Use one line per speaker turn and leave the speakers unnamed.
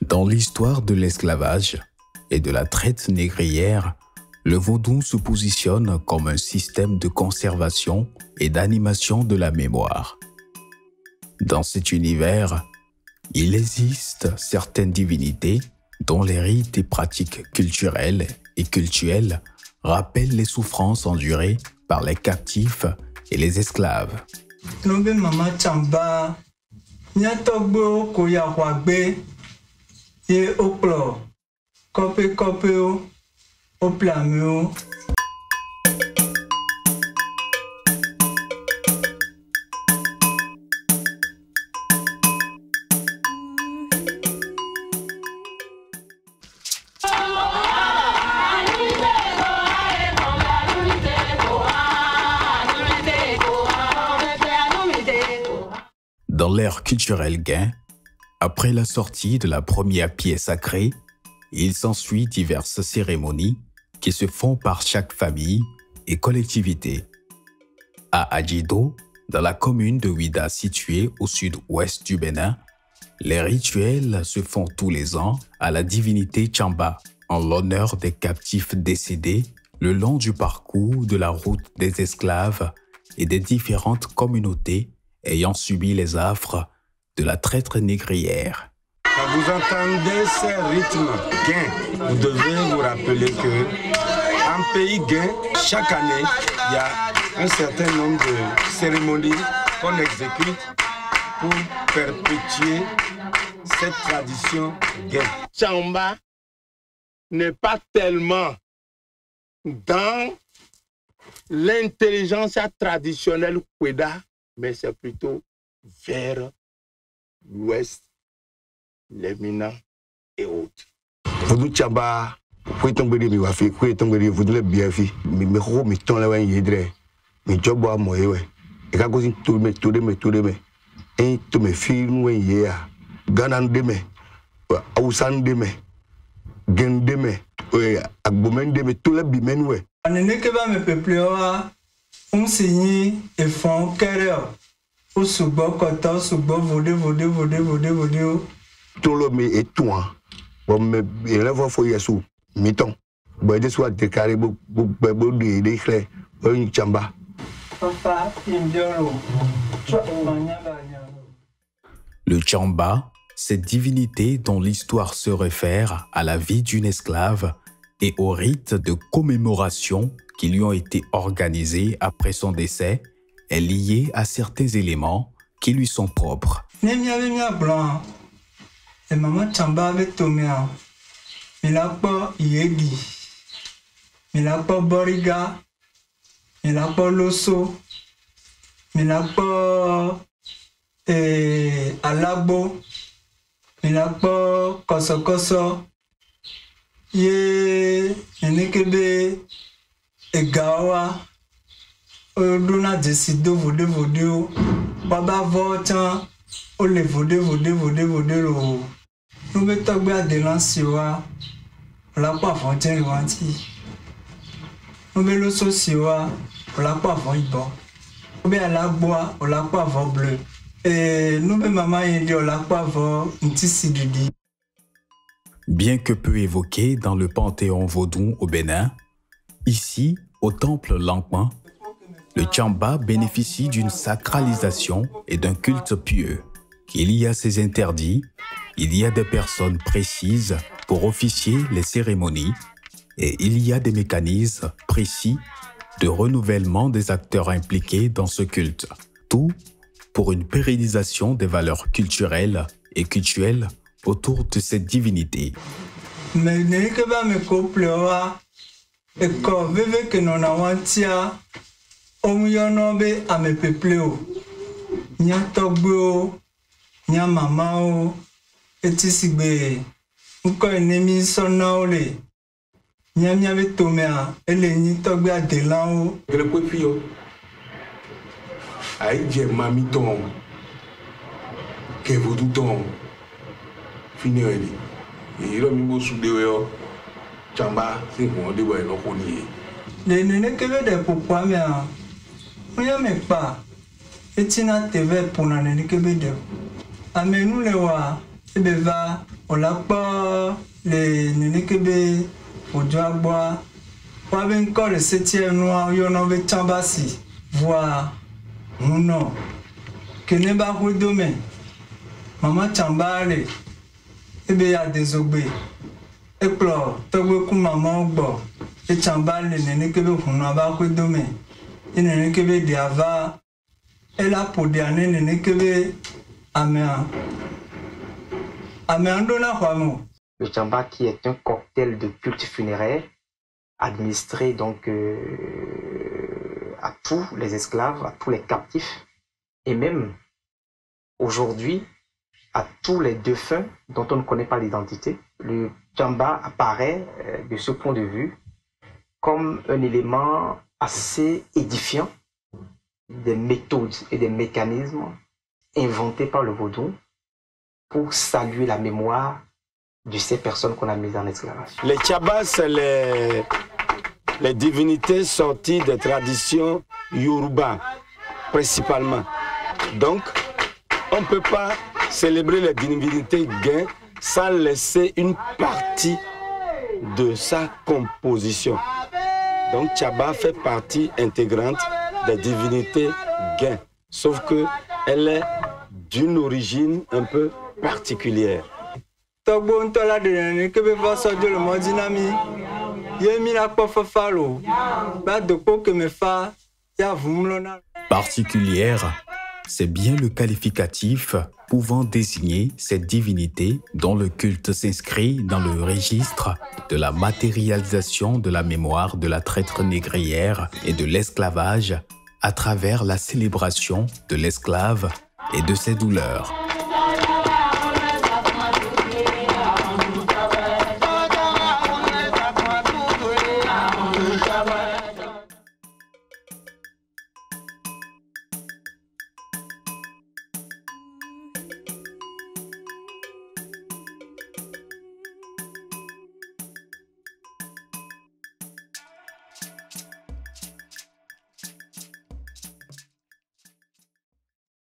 Dans l'histoire de l'esclavage et de la traite négrière, le vaudou se positionne comme un système de conservation et d'animation de la mémoire. Dans cet univers, il existe certaines divinités dont les rites et pratiques culturelles et cultuelles rappellent les souffrances endurées par les captifs et les esclaves. Dans l'ère culturelle gain, après la sortie de la première pièce sacrée, il s'ensuit diverses cérémonies qui se font par chaque famille et collectivité. À Adjido, dans la commune de Ouida située au sud-ouest du Bénin, les rituels se font tous les ans à la divinité Tchamba, en l'honneur des captifs décédés le long du parcours de la route des esclaves et des différentes communautés ayant subi les affres de la traite négrière.
Quand vous entendez ces rythmes gains, vous devez vous rappeler que en pays gain, chaque année, il y a un certain nombre de cérémonies qu'on exécute pour perpétuer cette tradition gain.
Tchamba n'est pas tellement dans l'intelligence traditionnelle Kweda, mais c'est plutôt vers l'ouest, les Mina et autres.
Voodoo Tchamba, vous tombez de mi vous tombez de voodoo le bienfi, mais gros mi ton la wen yedre, mi job à moi ouais. Et quand vous tout me, et tout me film wen yea, Ganan de me, Ausan de me, Gen de me, Agbomen de me, tout le bimen ouais.
On ne que va me peuple on signe et font carrière. Au sous-bord, quand sous-bord, vaudé.
Tout le monde est tout. Bon, mais il y a un foyer sous, mi-temps. Bon, il y a des carrés, des clés, une chamba.
Le Tchamba, cette divinité dont l'histoire se réfère à la vie d'une esclave et aux rites de commémoration qui lui ont été organisés après son décès, est liée à certains éléments qui lui sont propres.
Et maman Tchamba avec Tomia, il a pas Yegi, il a pas Boriga, il a pas Loso, il a pas Alabo, il a pas Koso, il Nekebe, Egawa, Dona décide de voder, Baba votant, on les voder. Nous mettons bien des lanciers, on l'a pas vendu le venti. Nous mettons le saucier, on l'a pas vendu bon. Nous mettons la bois, on l'a pas vendu bleu. Et nous mettons maman on l'a pas vendu un petit sididi.
Bien que peu évoqué dans le panthéon vaudou au Bénin, ici, au temple Lankman, le Tchamba bénéficie d'une sacralisation et d'un culte pieux. Il y a ses interdits, il y a des personnes précises pour officier les cérémonies et il y a des mécanismes précis de renouvellement des acteurs impliqués dans ce culte. Tout pour une pérennisation des valeurs culturelles et cultuelles autour de cette divinité.
Mais que va me couplera et quand veuve que non avantia omuyonobe à me peupleo nya togbo nya mamao etisigbe uko enemi sonaole nya be tomea ele ni togbe adelan o
Le peuple a dit mami ton que vous tout ton fini il a mis beau sous de
Tchamba, c'est bon, de voir le ronier.
Les nénés qui veulent des pourquoi, mais on y a même pas. Et tu n'as TV pour la néné qui veut des. Mais nous, les wa, et bien, va, on l'a pas, les nénés qui veulent, au diable, on a encore le 7e noir, on a vu Tchambasi, voir, non, que n'est pas pour demain. Maman Tchambale, et bien, il y a des obés. Et alors, tu as maman bon, et Tchambale, les nénés qui veulent, on a pas pour demain. Et les nénés qui veulent des avars, et là, pour des années, les nénés qui veulent, amen. Amen, donna quoi,
le Tchamba qui est un cocktail de culte funéraire administré donc à tous les esclaves, à tous les captifs et même aujourd'hui à tous les défunts dont on ne connaît pas l'identité. Le Tchamba apparaît de ce point de vue comme un élément assez édifiant des méthodes et des mécanismes inventés par le vaudou pour saluer la mémoire de ces personnes qu'on a mises en esclavage.
Les Tchabas, c'est les divinités sorties des traditions Yoruba, principalement. Donc, on ne peut pas célébrer les divinités gains sans laisser une partie de sa composition. Donc, Tchaba fait partie intégrante des divinités gains, sauf qu'elle est d'une origine un peu particulière.
Particulière, c'est bien le qualificatif pouvant désigner cette divinité dont le culte s'inscrit dans le registre de la matérialisation de la mémoire de la traite négrière et de l'esclavage à travers la célébration de l'esclave et de ses douleurs.